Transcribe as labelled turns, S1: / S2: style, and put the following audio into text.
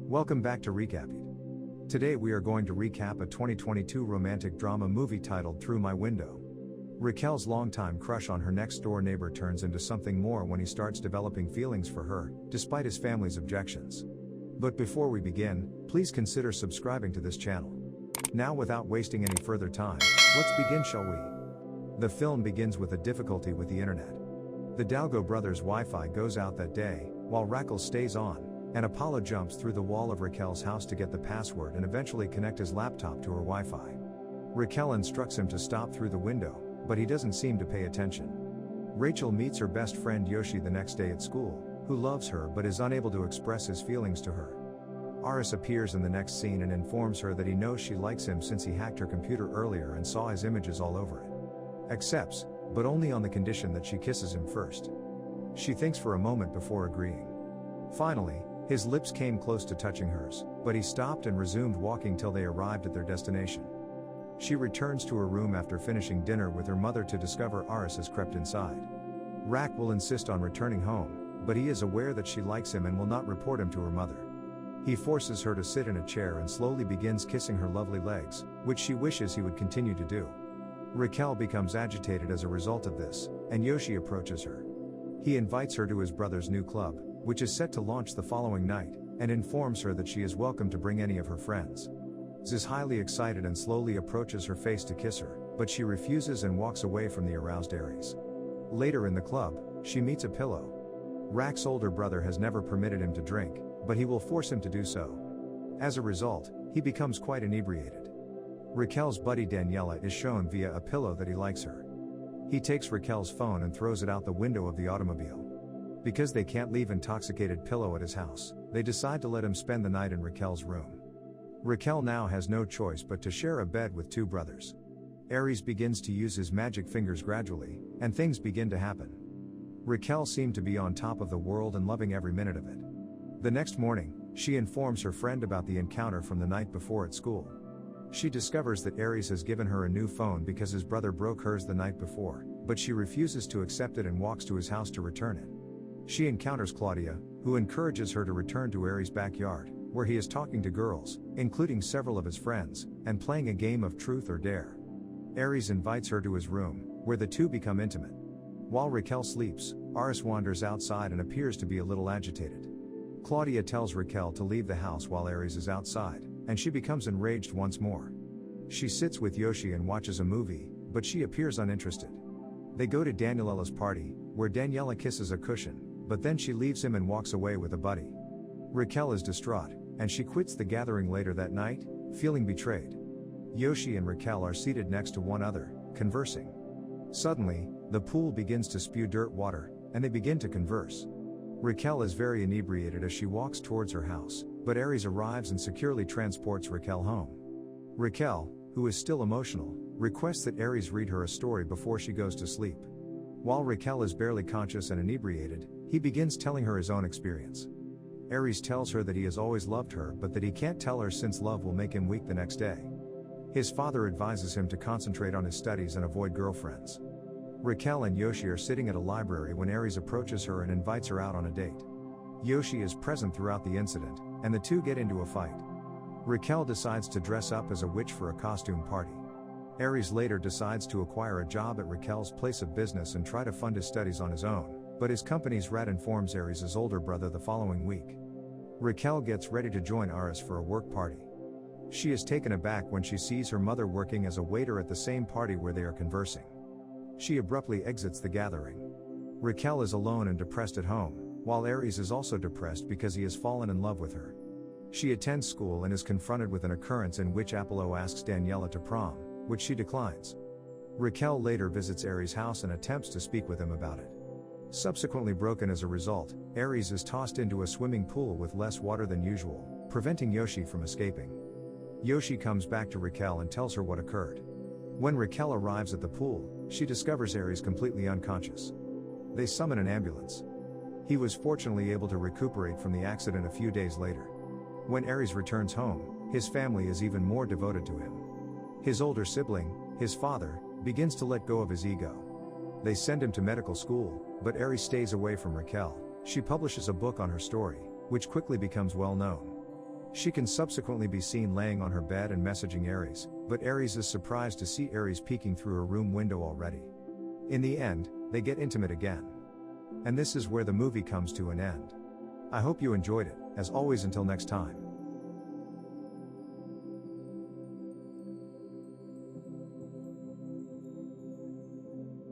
S1: Welcome back to Recap It. Today we are going to recap a 2022 romantic drama movie titled Through My Window. Raquel's longtime crush on her next-door neighbor turns into something more when he starts developing feelings for her, despite his family's objections. But before we begin, please consider subscribing to this channel. Now without wasting any further time, let's begin, shall we? The film begins with a difficulty with the internet. The Dalgo brothers' Wi-Fi goes out that day, while Raquel stays on, and Apollo jumps through the wall of Raquel's house to get the password and eventually connect his laptop to her Wi-Fi. Raquel instructs him to stop through the window, but he doesn't seem to pay attention. Rachel meets her best friend Yoshi the next day at school, who loves her but is unable to express his feelings to her. Aris appears in the next scene and informs her that he knows she likes him since he hacked her computer earlier and saw his images all over it. Accepts, but only on the condition that she kisses him first. She thinks for a moment before agreeing. Finally, his lips came close to touching hers, but he stopped and resumed walking till they arrived at their destination. She returns to her room after finishing dinner with her mother to discover Aris has crept inside. Rack will insist on returning home, but he is aware that she likes him and will not report him to her mother. He forces her to sit in a chair and slowly begins kissing her lovely legs, which she wishes he would continue to do. Raquel becomes agitated as a result of this, and Yoshi approaches her. He invites her to his brother's new club, which is set to launch the following night, and informs her that she is welcome to bring any of her friends. Z is highly excited and slowly approaches her face to kiss her, but she refuses and walks away from the aroused Aries. Later in the club, she meets a pillow. Rack's older brother has never permitted him to drink, but he will force him to do so. As a result, he becomes quite inebriated. Raquel's buddy Daniela is shown via a pillow that he likes her. He takes Raquel's phone and throws it out the window of the automobile. Because they can't leave intoxicated Pillow at his house, they decide to let him spend the night in Raquel's room. Raquel now has no choice but to share a bed with two brothers. Aries begins to use his magic fingers gradually, and things begin to happen. Raquel seemed to be on top of the world and loving every minute of it. The next morning, she informs her friend about the encounter from the night before at school. She discovers that Aries has given her a new phone because his brother broke hers the night before, but she refuses to accept it and walks to his house to return it. She encounters Claudia, who encourages her to return to Aries' backyard, where he is talking to girls, including several of his friends, and playing a game of truth or dare. Aries invites her to his room, where the two become intimate. While Raquel sleeps, Aris wanders outside and appears to be a little agitated. Claudia tells Raquel to leave the house while Aries is outside, and she becomes enraged once more. She sits with Yoshi and watches a movie, but she appears uninterested. They go to Daniela's party, where Daniela kisses a cushion, but then she leaves him and walks away with a buddy. Raquel is distraught, and she quits the gathering later that night, feeling betrayed. Yoshi and Raquel are seated next to one another, conversing. Suddenly, the pool begins to spew dirt water, and they begin to converse. Raquel is very inebriated as she walks towards her house, but Aries arrives and securely transports Raquel home. Raquel, who is still emotional, requests that Aries read her a story before she goes to sleep. While Raquel is barely conscious and inebriated, he begins telling her his own experience. Aries tells her that he has always loved her but that he can't tell her since love will make him weak the next day. His father advises him to concentrate on his studies and avoid girlfriends. Raquel and Yoshi are sitting at a library when Aries approaches her and invites her out on a date. Yoshi is present throughout the incident, and the two get into a fight. Raquel decides to dress up as a witch for a costume party. Aries later decides to acquire a job at Raquel's place of business and try to fund his studies on his own, but his company's rat informs Aries' older brother the following week. Raquel gets ready to join Aris for a work party. She is taken aback when she sees her mother working as a waiter at the same party where they are conversing. She abruptly exits the gathering. Raquel is alone and depressed at home, while Aries is also depressed because he has fallen in love with her. She attends school and is confronted with an occurrence in which Apollo asks Daniela to prom, which she declines. Raquel later visits Aries' house and attempts to speak with him about it. Subsequently broken as a result, Aries is tossed into a swimming pool with less water than usual, preventing Yoshi from escaping. Yoshi comes back to Raquel and tells her what occurred. When Raquel arrives at the pool, she discovers Aries completely unconscious. They summon an ambulance. He was fortunately able to recuperate from the accident a few days later. When Aries returns home, his family is even more devoted to him. His older sibling, his father, begins to let go of his ego. They send him to medical school, but Aries stays away from Raquel. She publishes a book on her story, which quickly becomes well known. She can subsequently be seen laying on her bed and messaging Aries, but Aries is surprised to see Aries peeking through her room window already. In the end, they get intimate again. And this is where the movie comes to an end. I hope you enjoyed it. As always, until next time.